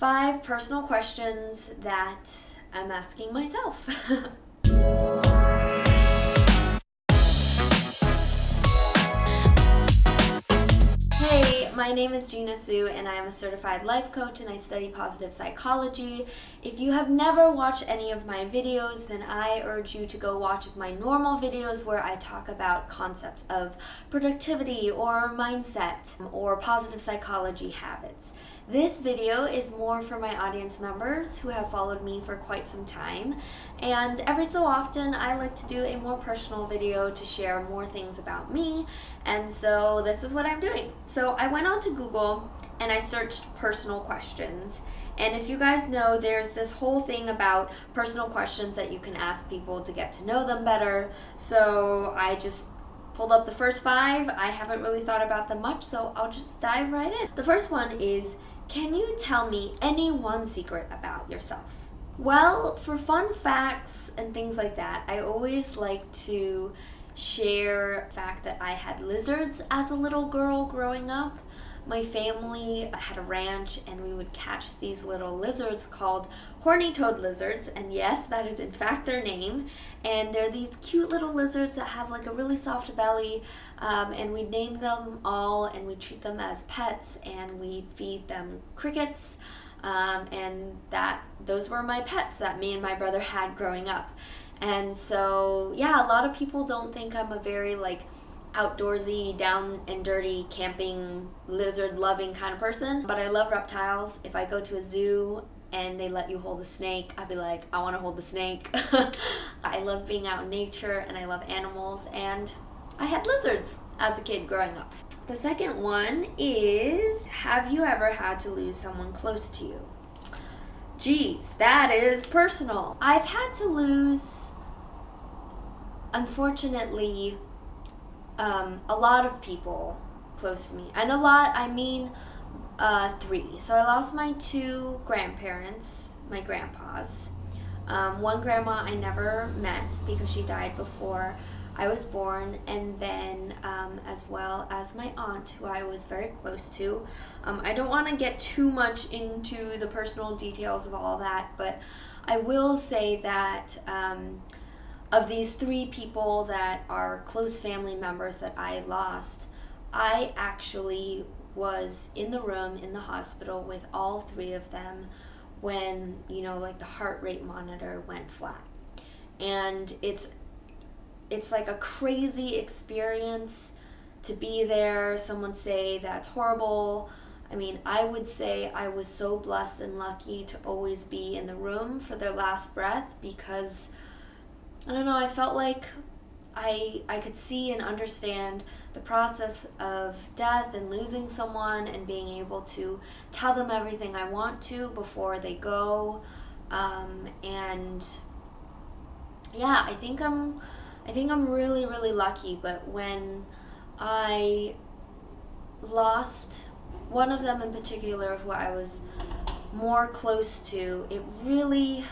5 personal questions that I'm asking myself. Hey, my name is Gina and I am a certified life coach and I study positive psychology. If you have never watched any of my videos, then I urge you to go watch my normal videos where I talk about concepts of productivity or mindset or positive psychology habits. This video is more for my audience members who have followed me for quite some time, and every so often I like to do a more personal video to share more things about me, and so this is what I'm doing. So I went onto Google and I searched personal questions, and if you guys know, there's this whole thing about personal questions that you can ask people to get to know them better, so I just pulled up the first 5. I haven't really thought about them much, so I'll just dive right in. The first one is, can you tell me any one secret about yourself? Well, for fun facts and things like that, I always like to share the fact that I had lizards as a little girl growing up. My family had a ranch and we would catch these little lizards called horny-toed lizards, and yes, that is in fact their name, and they're these cute little lizards that have like a really soft belly, and we name them all and we treat them as pets and we feed them crickets, and those were my pets that me and my brother had growing up. And so yeah, a lot of people don't think I'm a very outdoorsy, down and dirty, camping, lizard loving kind of person, but I love reptiles. If I go to a zoo and they let you hold a snake, I'd be like, I want to hold the snake. I love being out in nature and I love animals, and I had lizards as a kid growing up. The second one is, have you ever had to lose someone close to you? Geez, that is personal. I've had to lose, unfortunately, a lot of people close to me, and a lot, I mean 3. So I lost my 2 grandparents, my grandpas. One grandma I never met because she died before I was born, and then as well as my aunt, who I was very close to. I don't want to get too much into the personal details of all that, but I will say that of these 3 people that are close family members that I lost, I actually was in the room in the hospital with all 3 of them when, the heart rate monitor went flat. And it's like a crazy experience to be there. Some would say that's horrible. I mean, I would say I was so blessed and lucky to always be in the room for their last breath, because I don't know, I felt like I could see and understand the process of death and losing someone and being able to tell them everything I want to before they go. And yeah, I think I'm really, really lucky. But when I lost one of them in particular, who I was more close to, it really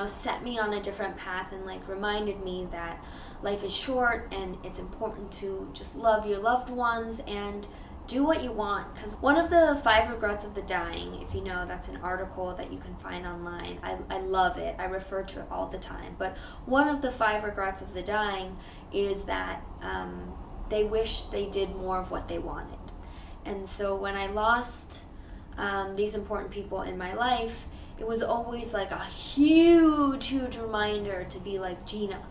set me on a different path and reminded me that life is short and it's important to just love your loved ones and do what you want. Because one of the 5 regrets of the dying, if you know, that's an article that you can find online. I love it. I refer to it all the time. But one of the 5 regrets of the dying is that they wish they did more of what they wanted. And so when I lost these important people in my life, it was always like a huge reminder to be like, Gina,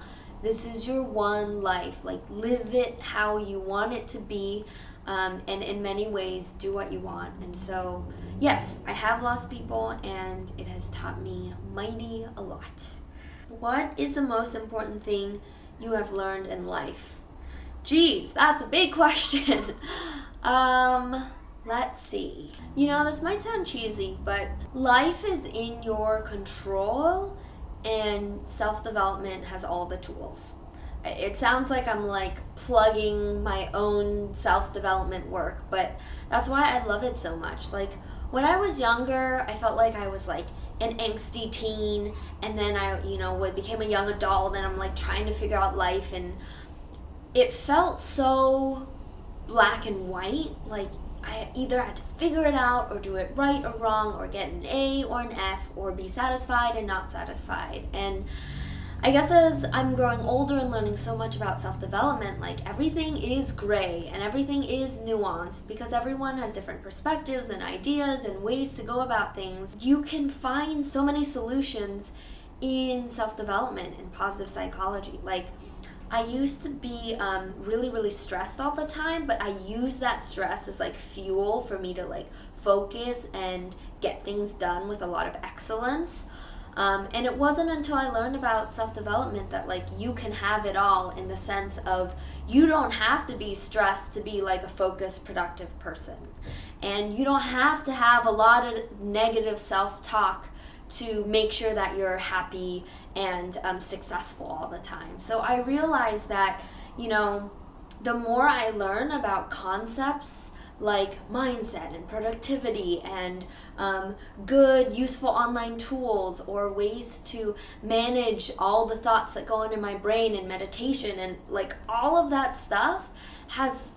this is your one life. Live it how you want it to be, and in many ways, do what you want. And so, yes, I have lost people, and it has taught me mighty a lot. What is the most important thing you have learned in life? Geez, that's a big question. Let's see. This might sound cheesy, but life is in your control and self-development has all the tools. It sounds like I'm plugging my own self-development work, but that's why I love it so much. When I was younger, I felt like I was an angsty teen, and then I, became a young adult and I'm trying to figure out life, and it felt so black and white. I either had to figure it out or do it right or wrong or get an A or an F or be satisfied and not satisfied. And I guess as I'm growing older and learning so much about self-development, like everything is gray and everything is nuanced because everyone has different perspectives and ideas and ways to go about things. You can find so many solutions in self-development and positive psychology. Like, I used to be really, really stressed all the time, but I use that stress as like fuel for me to like focus and get things done with a lot of excellence. And it wasn't until I learned about self-development that like you can have it all, in the sense of you don't have to be stressed to be like a focused, productive person. And you don't have to have a lot of negative self-talk to make sure that you're happy and successful all the time. So I realized that, you know, the more I learn about concepts like mindset and productivity and good, useful online tools or ways to manage all the thoughts that go on in my brain and meditation and like all of that stuff has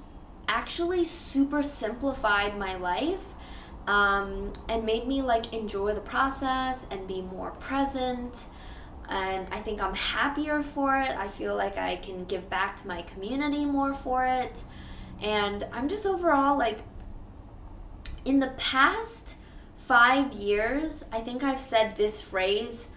actually super simplified my life. And made me like enjoy the process and be more present. And I think I'm happier for it. I feel like I can give back to my community more for it. And I'm just overall like, in the past 5 years, I think I've said this phrase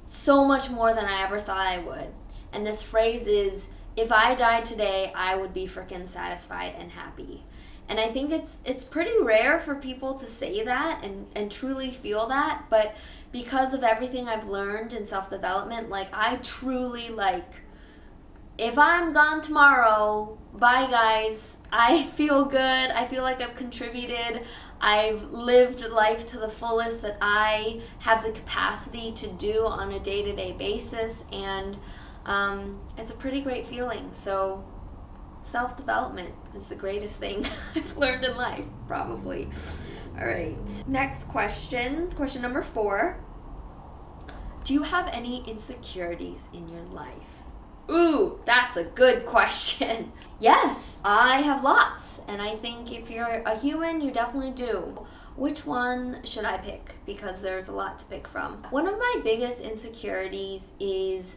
so much more than I ever thought I would. And this phrase is, if I died today, I would be freaking satisfied and happy. And I think it's pretty rare for people to say that and truly feel that, but because of everything I've learned in self-development, like I truly like, if I'm gone tomorrow, bye guys, I feel good, I feel like I've contributed, I've lived life to the fullest that I have the capacity to do on a day-to-day basis, and it's a pretty great feeling. So self-development is the greatest thing I've learned in life, probably. All right. Next question. Question number 4. Do you have any insecurities in your life? Ooh, that's a good question. Yes, I have lots. And I think if you're a human, you definitely do. Which one should I pick? Because there's a lot to pick from. One of my biggest insecurities is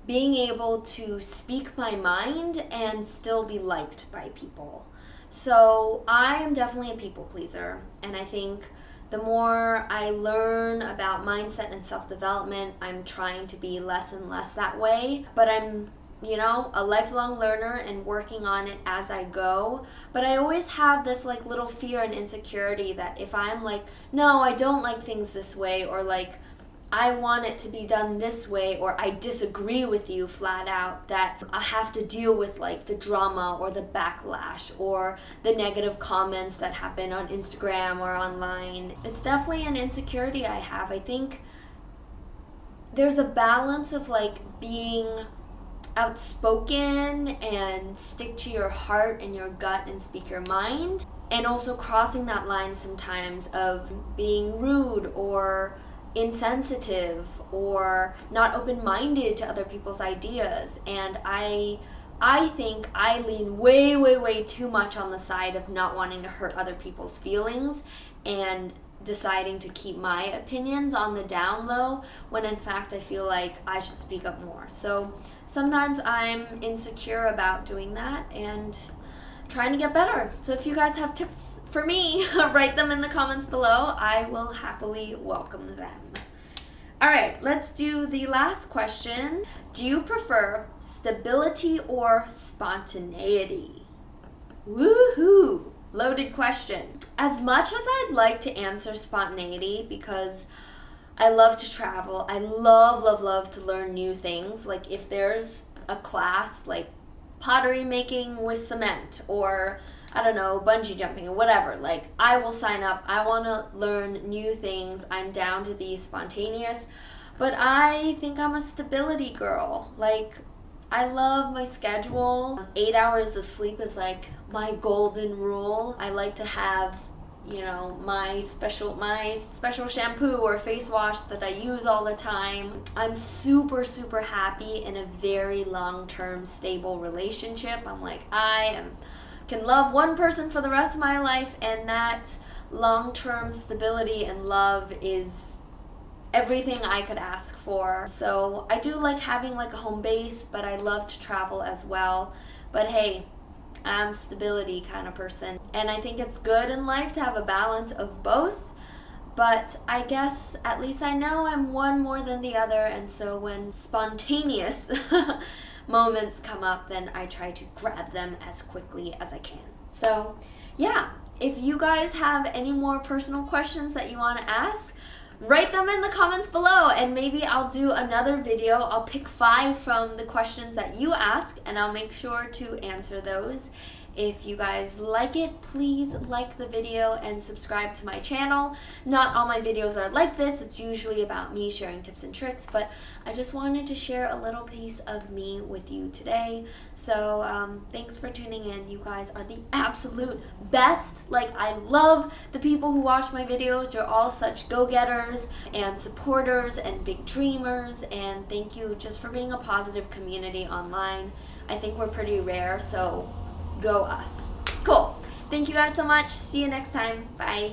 being able to speak my mind and still be liked by people. So I am definitely a people pleaser, and I think the more I learn about mindset and self-development, I'm trying to be less and less that way. But I'm, you know, a lifelong learner and working on it as I go. But I always have this like little fear and insecurity that if I'm like, no, I don't like things this way, or like, I want it to be done this way, or I disagree with you flat out, that I have to deal with like the drama or the backlash or the negative comments that happen on Instagram or online. It's definitely an insecurity I have. I think there's a balance of like being outspoken and stick to your heart and your gut and speak your mind, and also crossing that line sometimes of being rude or insensitive or not open-minded to other people's ideas. And I think I lean way too much on the side of not wanting to hurt other people's feelings and deciding to keep my opinions on the down low, when in fact I feel like I should speak up more. So sometimes I'm insecure about doing that and trying to get better. So if you guys have tips for me, write them in the comments below. I will happily welcome them. All right, let's do the last question. Do you prefer stability or spontaneity? Woohoo! Loaded question. As much as I'd like to answer spontaneity, because I love to travel, I love to learn new things. Like if there's a class like pottery making with cement, or I don't know, bungee jumping or whatever, like I will sign up. I want to learn new things. I'm down to be spontaneous, but I think I'm a stability girl. Like I love my schedule. 8 hours of sleep is like my golden rule. I like to have, you know, my special shampoo or face wash that I use all the time. I'm super happy in a very long-term stable relationship. I'm like, I am can love one person for the rest of my life, and that long-term stability and love is everything I could ask for. So I do like having like a home base, but I love to travel as well. But hey, I'm a stability kind of person, and I think it's good in life to have a balance of both. But I guess at least I know I'm one more than the other, and so when spontaneous moments come up, then I try to grab them as quickly as I can. So yeah, if you guys have any more personal questions that you want to ask, write them in the comments below, and maybe I'll do another video. I'll pick 5 from the questions that you asked, and I'll make sure to answer those. If you guys like it, please like the video and subscribe to my channel. Not all my videos are like this. It's usually about me sharing tips and tricks, but I just wanted to share a little piece of me with you today. So thanks for tuning in. You guys are the absolute best. Like, I love the people who watch my videos. You're all such go-getters and supporters and big dreamers, and thank you just for being a positive community online. I think we're pretty rare, so go us. Cool. Thank you guys so much. See you next time. Bye.